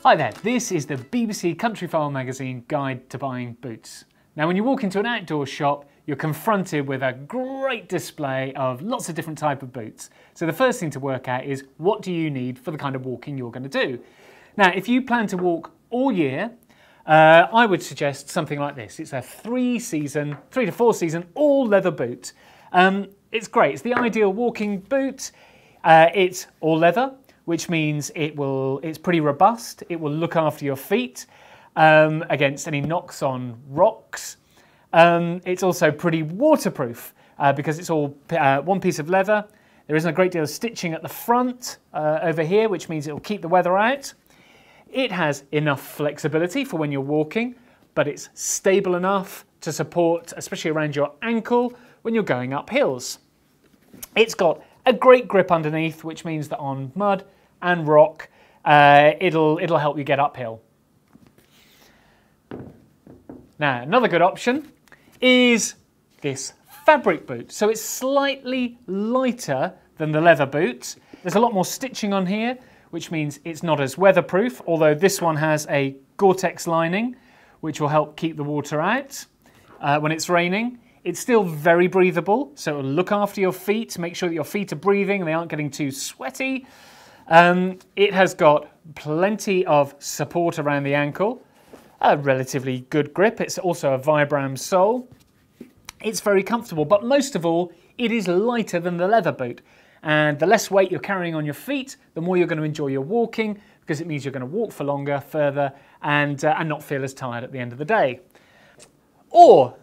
Hi there, this is the BBC Countryfile Magazine Guide to Buying Boots. Now when you walk into an outdoor shop, you're confronted with a great display of lots of different types of boots. So the first thing to work out is what do you need for the kind of walking you're going to do. Now if you plan to walk all year, I would suggest something like this. It's a 3 to 4 season all leather boot. It's great, it's the ideal walking boot. It's all leather, which means it's pretty robust. It will look after your feet against any knocks on rocks. It's also pretty waterproof because it's all one piece of leather. There isn't a great deal of stitching at the front over here, which means it will keep the weather out. It has enough flexibility for when you're walking, but it's stable enough to support, especially around your ankle, when you're going up hills. It's got a great grip underneath, which means that on mud and rock, it'll help you get uphill. Now, another good option is this fabric boot. So it's slightly lighter than the leather boot. There's a lot more stitching on here, which means it's not as weatherproof, although this one has a Gore-Tex lining, which will help keep the water out when it's raining. It's still very breathable, so it'll look after your feet, make sure that your feet are breathing and they aren't getting too sweaty. It has got plenty of support around the ankle, a relatively good grip. It's also a Vibram sole. It's very comfortable, but most of all, it is lighter than the leather boot. And the less weight you're carrying on your feet, the more you're going to enjoy your walking, because it means you're going to walk for longer, further, and not feel as tired at the end of the day. Or,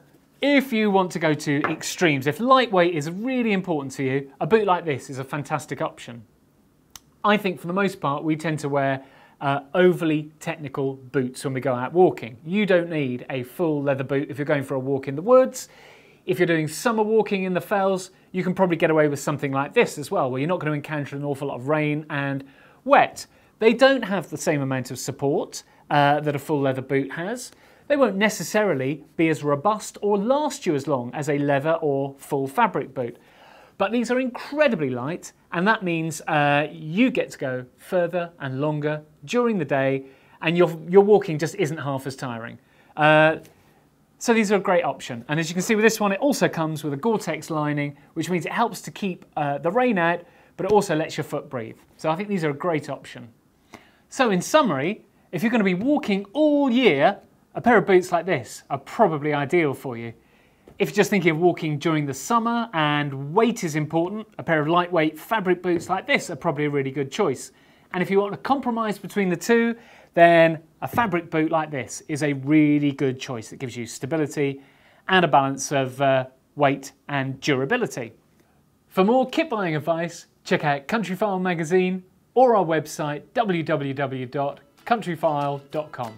if you want to go to extremes, if lightweight is really important to you, a boot like this is a fantastic option. I think for the most part we tend to wear overly technical boots when we go out walking. You don't need a full leather boot if you're going for a walk in the woods. If you're doing summer walking in the fells, you can probably get away with something like this as well, where you're not going to encounter an awful lot of rain and wet. They don't have the same amount of support that a full leather boot has. They won't necessarily be as robust or last you as long as a leather or full fabric boot. But these are incredibly light, and that means you get to go further and longer during the day, and your walking just isn't half as tiring. So these are a great option. And as you can see with this one, it also comes with a Gore-Tex lining, which means it helps to keep the rain out, but it also lets your foot breathe. So I think these are a great option. So in summary, if you're going to be walking all year, a pair of boots like this are probably ideal for you. If you're just thinking of walking during the summer and weight is important, a pair of lightweight fabric boots like this are probably a really good choice. And if you want a compromise between the two, then a fabric boot like this is a really good choice that gives you stability and a balance of weight and durability. For more kit buying advice, check out Countryfile Magazine or our website www.countryfile.com.